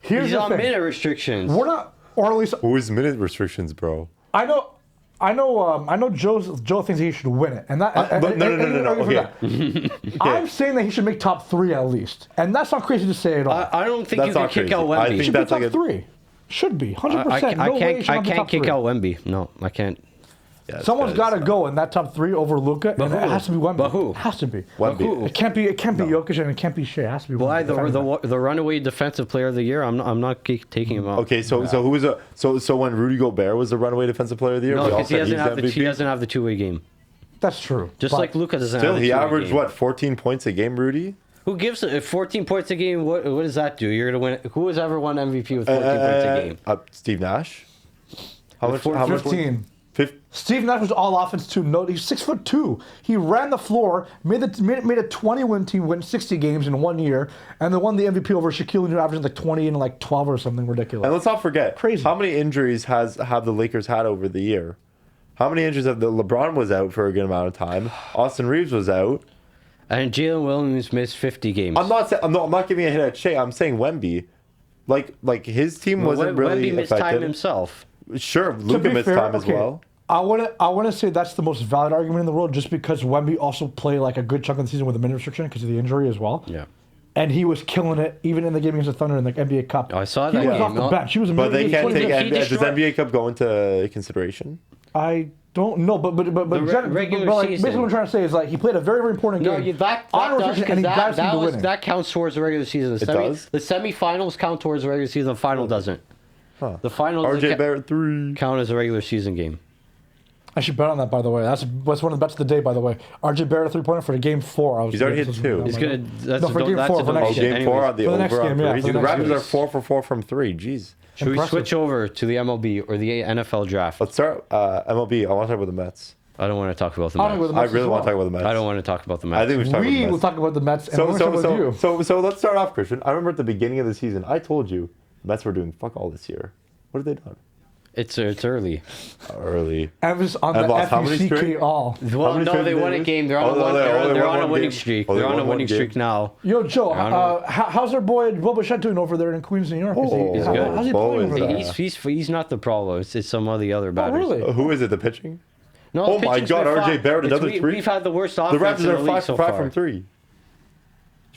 Here's He's the on thing. minute restrictions. We're not, or at least Who is minute restrictions, bro? I know. Joe thinks he should win it, and that. But no. Okay. I'm saying that he should make top 3 at least, and that's not crazy to say at all. I don't think That's you can not kick crazy. out I Wemby. think should be that's top like a- 3. Should be 100%. I No way he can't. should I not be can't top kick 3. out Wemby. No, I can't. Yeah, Someone's got to that is- go in that top 3 over Luka, and who? it has to be Wemby. But who? It has to be. Wemby. Who? It can't be. It can't be Jokic, and it can't be Shea. It has to be. Why Wemby. the runaway defensive player of the year? I'm not taking him out. Okay, so who was so when Rudy Gobert was the runaway defensive player of the year, No, we all because he said doesn't he's have the he MVP? doesn't have the two-way game. That's true. Just But like Luka doesn't Still, have the he two-way averaged game. what 14 points a game, Rudy. Who gives 14 points a game? What does that do? You're gonna win. Who has ever won MVP with 14 points a game? Steve Nash. How much? 15. Steve Nash was all offense too. No, he's 6'2". He ran the floor, made a 20-win team win 60 games in 1 year, and then won the MVP over Shaquille O'Neal, averaging like 20 and like 12 or something ridiculous. And let's not forget, Crazy. how many injuries have the Lakers had over the year? How many injuries have LeBron was out for a good amount of time? Austin Reeves was out. And Jalen Williams missed 50 games. I'm not giving a hit at Shea. I'm saying Wemby. Like his team wasn't really Wemby missed affected. time himself. Sure, To Luka be missed fair, time as okay, well. I want to say that's the most valid argument in the world, just because Wemby also played like a good chunk of the season with a minute restriction because of the injury as well. Yeah. And he was killing it even in the game against the Thunder in the NBA Cup. Oh, I saw He that was game. off the bench. He was. But they can't take he does destroyed- NBA Cup go into consideration? I don't know, but regular like, season. basically what I'm trying to say is like he played a very very important No, game. that on does, restriction, and he got us into was, winning. that counts towards the regular season. The, does? the semifinals count towards the regular season. The final doesn't. Huh. The finals RJ Barrett 3. count as a regular season game. I should bet on that, by the way. That's one of the bets of the day, by the way. RJ Barrett 3-pointer for the game 4. He's already hit 2. He's gonna. That's No, for game 4, for next Oh, game 4 on the For the next over on game, yeah, threes. for The the next Raptors game. are 4 for 4 from 3. Jeez. Should we Impressive. switch over to the MLB or the NFL draft? Let's start MLB. I want to talk about the Mets. I don't want to talk about the I don't know Mets. the I Mets really as want to talk well. about the Mets. I don't want to talk about the Mets. I think we should talk about We the will Mets. talk about the Mets, and we're going to talk about you. So let's start off, Christian. I remember at the beginning of the season, I told you the Mets were doing fuck all this year. What have they done? It's early. Early. Emphasis on And the lost how many FUCK straight? all. Well, many no, straight they did won they a lose? game. They're Oh, on a, no, they only they're won on a one winning game. streak. Oh, they They're on won a one winning game. streak now. Yo, Joe, I don't know. how's our boy Bo Bichette doing over there in Queens, New York? Oh, He's good. How's he Bo playing is, over there? He's not the problem. It's some of the other batters. really? Who is it? The pitching? No, Oh the my pitching's God, been RJ fine. Barrett, It's- another 3? We've had the worst The offense Raptors in the are league 5 so for 5 far. from 3. You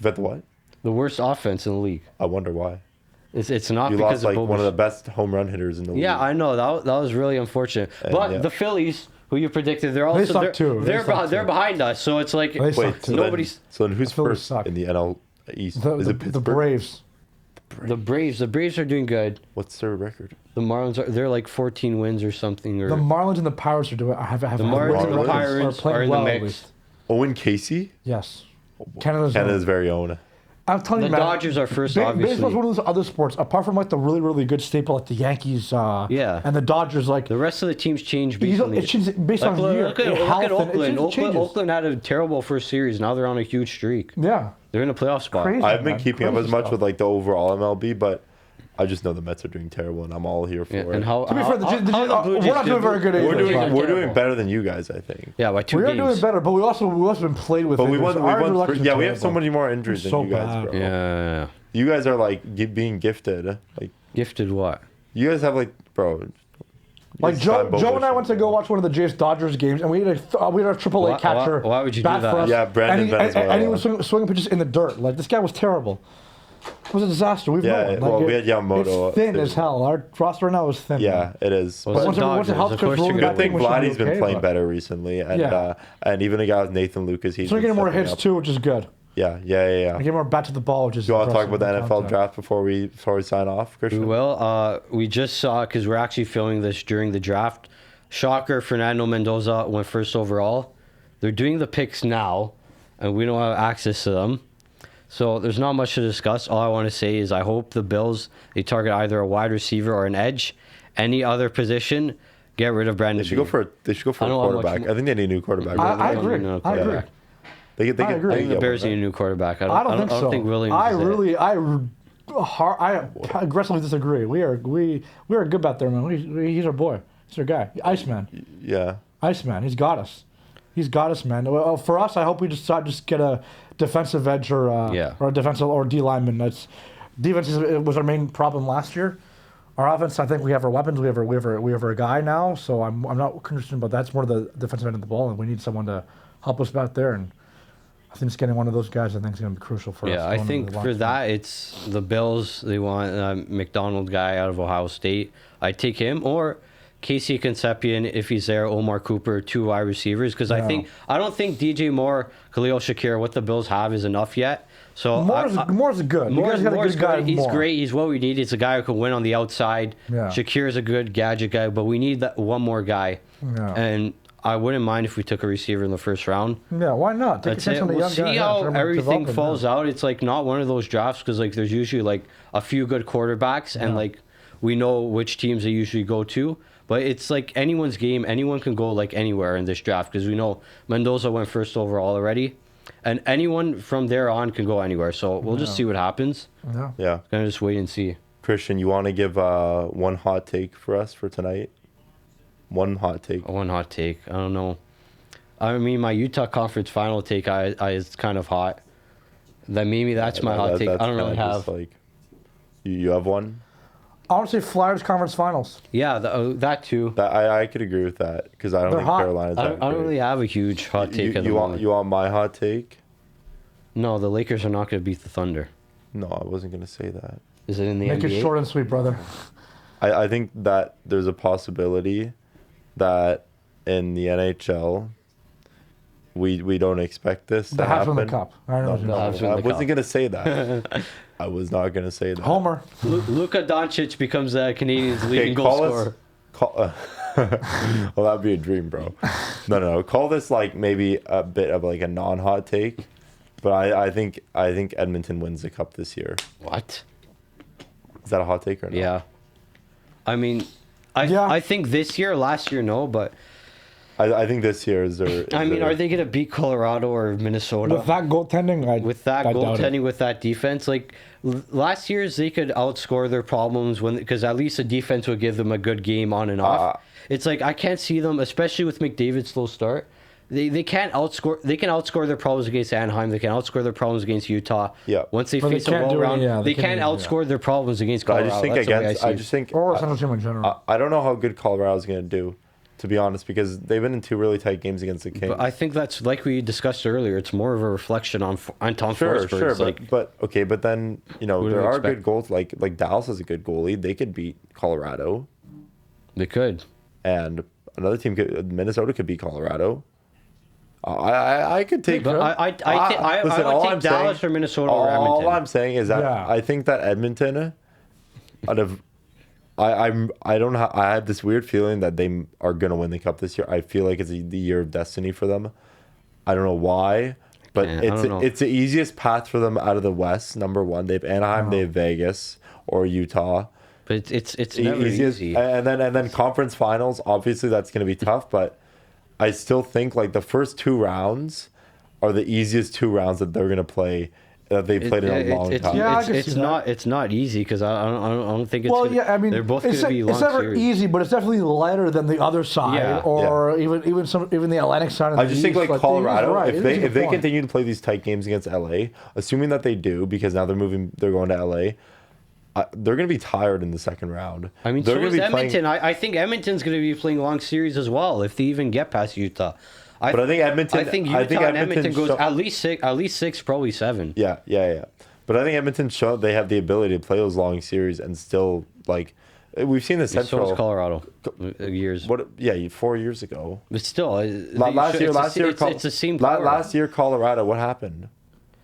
bet the what? The worst offense in the league. I wonder why. It's not You because lost like of one of the Bobic. best home run hitters in the league. Yeah, I know that was really unfortunate. But yeah. the Phillies, who you predicted, they're also suck too. They suck they're too. behind us. So it's like They suck Wait, too. nobody's- so then who's The Phillies first suck. in the NL East? Is The it Pittsburgh? Braves. the Braves are doing good. What's their record? The Marlins they're like 14 wins or something. Or The Marlins and the Pirates are doing. Have the have Marlins and the Marlins Pirates playing are in well, the at mix. least. Owen Casey? Yes. Canada's very own. I'm telling The you, man. Dodgers are first, Baseball's obviously. one of those other sports, apart from like the really, really good staple like the Yankees Yeah. and the Dodgers. Like The rest of the teams change you based know, on it changes based on look, year. look at health, and it Oakland. changes. Oakland had a terrible first series. Now they're on a huge streak. Yeah. They're in a playoff spot. Crazy. I haven't been man. keeping up Crazy as much stuff. with like the overall MLB, but I just know the Mets are doing terrible, and I'm all here for Yeah, it. and how, To be fair, how the Blue we're Jays not doing very good either. we're Blue Jays doing are we're doing terrible. better than you guys, I think. Yeah, by 2 We are games. doing better, but we've also been played with. But we injuries. won. Our We won. elections are Yeah, we have so terrible. many more injuries than So you guys, bad. bro. Yeah. You guys are like being gifted. Like Gifted what? you guys have like, bro. you Like guys Joe signed Bo and I Bichette, went to go bro. watch one of the Jays Dodgers games, and we had a triple A Why- catcher. why would you bat do for that? us, Yeah, Brandon and he, Venezuela. and he was swinging pitches in the dirt. Like this guy was terrible. It was a disaster. We've Yeah, known. Like, well, we had Yamamoto, It's thin too. as hell. Our roster right now is thin. Yeah, man. it is. Well, But Once Dodgers, the health of starts course you're rolling gonna back I think in, we should be Vladdy's been okay, playing but- better recently, and Yeah. and even a guy with Nathan Lucas, he's So we're been getting more stepping hits up. too, which is good. Yeah. We get more bat to the ball, which is. Do you want to talk impressive. about the NFL Contact. draft before we sign off, Christian? We will. We just saw, because we're actually filming this during the draft. Shocker, Fernando Mendoza went first overall. They're doing the picks now, and we don't have access to them. So there's not much to discuss. All I want to say is I hope the Bills, they target either a wide receiver or an edge. Any other position, get rid of Brandon They should go for I a don't know how much quarterback. more- I think they need a new quarterback. I don't agree. know, I agree. quarterback. They I agree. I think the get Bears one, need a right? new quarterback. I don't think so. I don't think Williams I is it. really, I aggressively disagree. We are a good bet there, man. He's our boy. He's our guy. Iceman. Yeah. Iceman. He's got us. He's got us, man. Well, for us, I hope we just get a defensive edge or a defensive or D lineman. Defense was our main problem last year. Our offense, I think we have our weapons. We have a guy now. So I'm not concerned about that. That's more of the defensive end of the ball, and we need someone to help us out there. And I think just getting one of those guys, I think, is going to be crucial for us. Yeah, I going think into the for long that, it's the Bills. They want a McDonald guy out of Ohio State. I'd take him or Casey Concepcion if he's there. Omar Cooper, 2 wide receivers, because Yeah. I don't think DJ Moore, Khalil Shakir, what the Bills have is enough yet. So Moore's good. You guys got a Moore's good guy. great. He's Moore. great. He's what we need. He's a guy who can win on the outside. Yeah. Shakir's a good gadget guy, but we need that one more guy. Yeah. And I wouldn't mind if we took a receiver in the first round. Yeah, why not? Take That's a chance it. on the We'll young see guy. how everything falls out. It's like not one of those drafts because like there's usually like a few good quarterbacks and like we know which teams they usually go to. But it's like anyone's game. Anyone can go like anywhere in this draft because we know Mendoza went first overall already, and anyone from there on can go anywhere. So we'll just see what happens. Yeah. Yeah. Gonna just wait and see. Christian, you want to give one hot take for us for tonight? One hot take. One hot take. I don't know. I mean, my Utah Conference final take I is kind of hot. That maybe that's my hot take. I don't really have. Like, you have one? I want to say Flyers conference finals. Yeah, that too. I could agree with that because I don't They're think hot. Carolina's I that don't great. really have a huge hot take at the moment. You want my hot take? No, the Lakers are not going to beat the Thunder. No, I wasn't gonna say that. Is it in the Make NBA? it short and sweet, brother. I think that there's a possibility that in the NHL we don't expect this to The Habs win happen. the cup. I know. The Habs win I the wasn't cup. gonna say that. I was not gonna say that. Homer. Luka Doncic becomes the Canadians' leading goal scorer. Well, that'd be a dream, bro. No. Call this like maybe a bit of like a non-hot take, but I think Edmonton wins the cup this year. What? Is that a hot take or not? Yeah. I mean, Yeah. I think this year, last year, no, but I think this year is their. I mean, are they going to beat Colorado or Minnesota? With that goaltending, With that I doubt it. goaltending, with that defense, like last year's, they could outscore their problems because at least the defense would give them a good game on and off. It's like I can't see them, especially with McDavid's slow start. They can't outscore. They can outscore their problems against Anaheim. They can outscore their problems against Utah. Yeah. Once they But they face a can't do it, well-round, yeah, they they can't can't, outscore their problems against I Colorado. just think That's the way against. I I see just it. think. Or Central Team in general. I don't know how good Colorado's gonna do, to be honest, because they've been in two really tight games against the Kings. But I think that's like we discussed earlier. It's more of a reflection on Tom Sure, Forsberg. sure, It's like, but okay, but then Who do there we are expect? good goals. Like Dallas is a good goalie. They could beat Colorado, they could. and another team Minnesota could beat Colorado. I could take. But I listen, would all take I'm Dallas saying- or Minnesota or All Edmonton. I'm saying is that Yeah. I think that Edmonton, out of, I don't have. I have this weird feeling that they are gonna win the cup this year. I feel like it's the year of destiny for them. I don't know why, but I don't know. it's the easiest path for them out of the West. Number one, they have Anaheim, they have Vegas or Utah. But it's never Easiest, easy. and then conference finals. Obviously, that's gonna be tough, but I still think like the first two rounds are the easiest two rounds that they're gonna play that they played in a long time. Yeah, I can see that. It's not easy because I don't think it's. Well, gonna, yeah, I mean, they're both going it's, to be long it's never series. easy, but it's definitely lighter than the other side, Yeah. or even the Atlantic side. Of I the just think East. like Colorado, right, if they continue to play these tight games against LA, assuming that they do, because now they're going to LA, they're going to be tired in the second round. I mean, they're so gonna is be Edmonton. I think Edmonton's going to be playing long series as well if they even get past Utah. But I think Edmonton. I think Utah and Edmonton goes show- at least six, probably seven. Yeah. But I think Edmonton showed they have the ability to play those long series and still like we've seen the So Central. is Colorado years. What? Yeah, 4 years ago. But still, Last year, it's the same. Colorado. Last year, Colorado. What happened?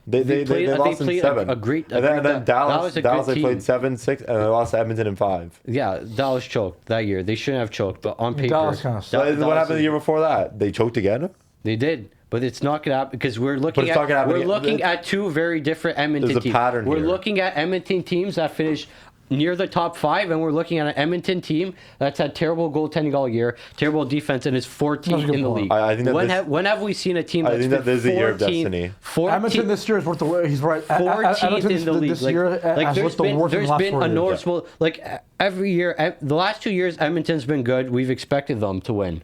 They lost in played 7. a great- and then that Dallas. was a Dallas good they played team. 7-6, and they lost to Edmonton in 5. Yeah, Dallas choked that year. They shouldn't have choked, but on paper, Dallas kinda sucked. So what Dallas happened the year before that? They choked again. They did, but it's not gonna happen because we're looking it's not gonna happen we're again. looking at two very different Edmonton There's a teams. pattern We're here. looking at Edmonton teams that finish near the top 5, and we're looking at an Edmonton team that's had terrible goaltending all year, terrible defense, and is 14th That's a good in the point. league. I think that when have we seen a team I that's think been that this is the year of 14th destiny. 14th Edmonton this year is worth the. He's right. 14th Edmonton in the league. this year has there's looked the been, worst in the there's last been 4 a years. noticeable every year. The last 2 years, Edmonton's been good. We've expected them to win.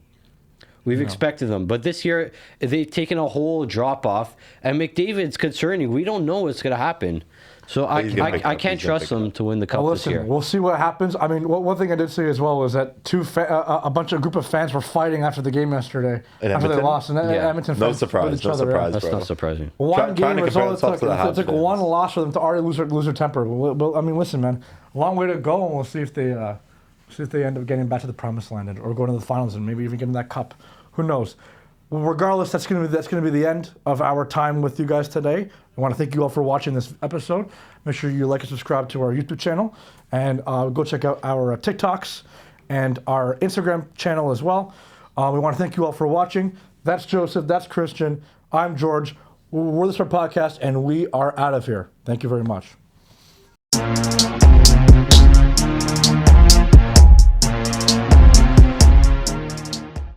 We've expected them, but this year they've taken a whole drop off. And McDavid's concerning. We don't know what's going to happen, so He's gonna pick I up. can't He's gonna trust pick them up. to win the cup Well, this year. listen, we'll see what happens. I mean, one thing I did see as well was that a group of fans were fighting after the game yesterday In after they Edmonton? lost, and Yeah. Edmonton No fans surprise, with each no other, surprise. That's bro. not surprising. One Trying game to is compare all it themselves took. to the It Habs took fans. one loss for them to already lose their temper. But I mean, listen, man, a long way to go, and we'll see if they end up getting back to the promised land or going to the finals and maybe even getting that cup. Who knows? Well, regardless, that's gonna be the end of our time with you guys today. I want to thank you all for watching this episode. Make sure you like and subscribe to our YouTube channel, and go check out our TikToks and our Instagram channel as well. We want to thank you all for watching. That's Joseph. That's Christian. I'm George. We're the Start Podcast, and we are out of here. Thank you very much.